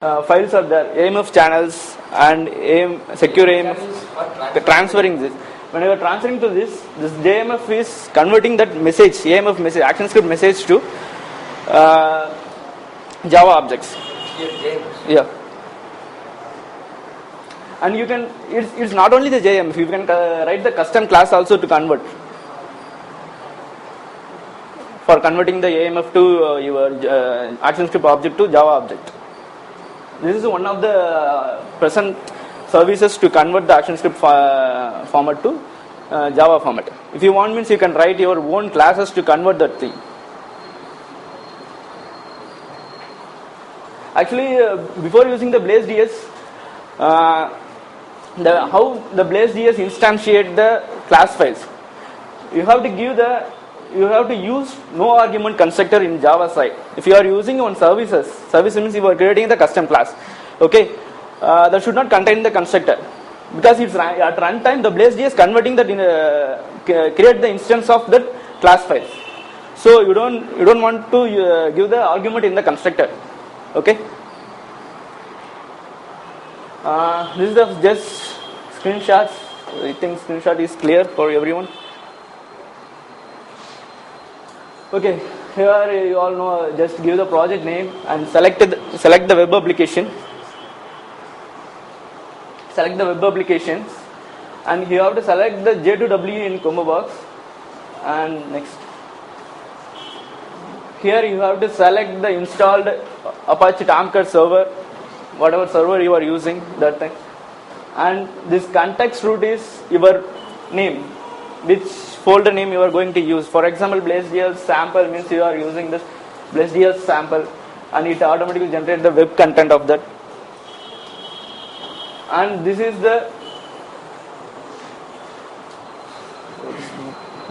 files are there, AMF channels and secure AMF, transferring this. When you are transferring to this JMF is converting that message, AMF message, ActionScript message to Java objects. Yeah. And you can, it's not only the JMF, you can write the custom class also to convert. For converting the AMF to your ActionScript object to Java object. This is one of the present services to convert the ActionScript format to Java format. If you want, means you can write your own classes to convert that thing. Actually, before using the Blaze.ds, how the Blaze.ds instantiate the class files. You have to use no argument constructor in Java side. If you are using on service means you are creating the custom class. Okay, that should not contain the constructor because it's at runtime the Blaze.ds converting that create the instance of that class files. So you don't want to give the argument in the constructor. Okay. This is just screenshots. I think screenshot is clear for everyone. Okay, here you all know, just give the project name and select the web application. Select the web applications and you have to select the J2W in combo box and next. Here you have to select the installed Apache Tomcat server, whatever server you are using that thing. And this context root is your name, which folder name you are going to use. For example, Blaze.ds sample means you are using this Blaze.ds sample and it automatically generates the web content of that. And this is the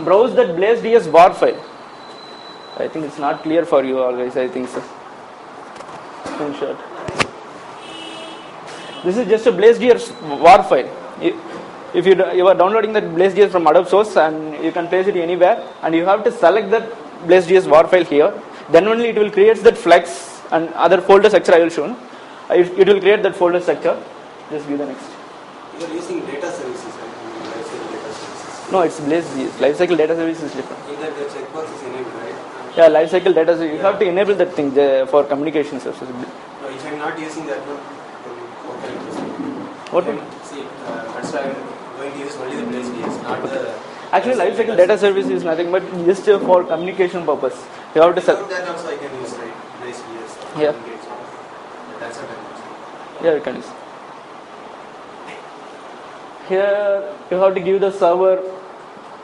browse that Blaze.ds bar file. I think it's not clear for you always, I think so. Screenshot. This is just a Blaze.ds war file. If you are downloading that Blaze.ds from Adobe Source and you can place it anywhere and you have to select that Blaze.ds war file here, then only it will create that flex and other folder structure I will show. It will create that folder structure. Just give the next. You are using data services, right? Lifecycle data services. No, it's Blaze.ds. Lifecycle data services is different. In that the checkbox is enabled, right? Yeah, lifecycle data services. You have to enable that thing for communication services. No, if I am not using that one, what can I use? What one? See, that's why I am going to use only the Blaze.ds, not the. Actually, lifecycle data service is nothing but just for communication purpose. You have to Without that also I can use, right? Blaze.ds. Yeah. That's what I'm using. Yeah, you can use. Here you have to give the server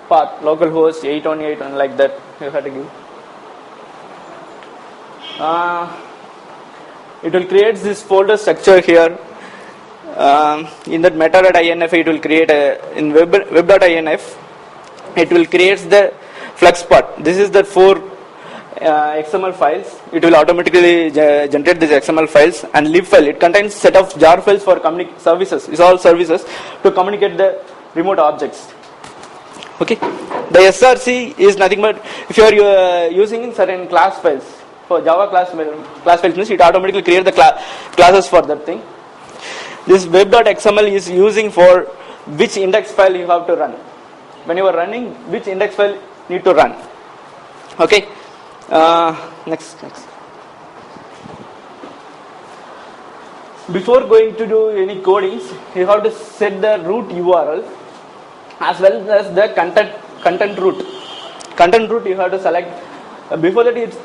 path, localhost 818 and like that. You have to give. It will create this folder structure here. In that meta.inf it will create in web.inf it will create the flex part. This is the 4 XML files. It will automatically generate these XML files and lib file. It contains set of jar files for services. It's all services to communicate the remote objects. Okay. The SRC is nothing but if you are using certain class files for Java class files means it automatically create the classes for that thing. This web.xml is using for which index file you have to run. When you are running, which index file need to run. Okay. Next. Before going to do any codings, you have to set the root URL as well as the content root. Content root you have to select. Before that, it's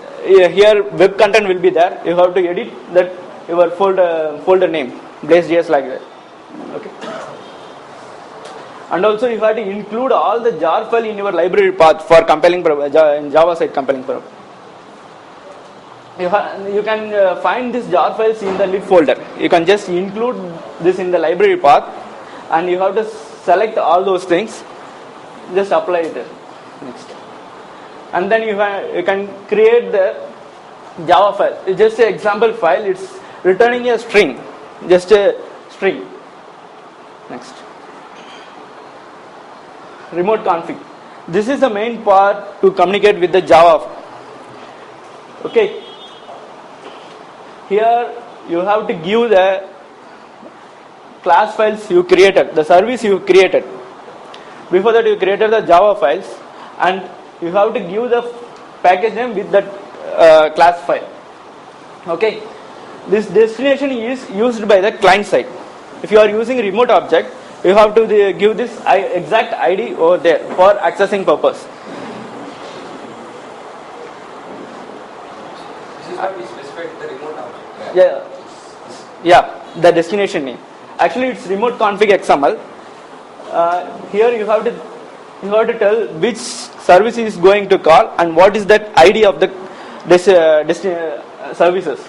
here web content will be there. You have to edit that your folder name, Blaze.ds like that. Okay. And also you have to include all the jar file in your library path for compiling in Java side compiling purpose. You can find these jar files in the lib folder. You can just include this in the library path and you have to select all those things. Just apply it next. And then you can create the Java file. It's just an example file. It's returning a string. Just a string. Next. Remote config. This is the main part to communicate with the Java. Okay. Here you have to give the class files you created, the service you created. Before that you created the Java files, and you have to give the package name with that class file. Okay, this destination is used by the client side. If you are using remote object, you have to give this exact ID over there for accessing purpose. This is what we specified the remote object. Yeah, the destination name. Actually, it's remote config XML. Here you have to tell which service is going to call and what is that ID of the services.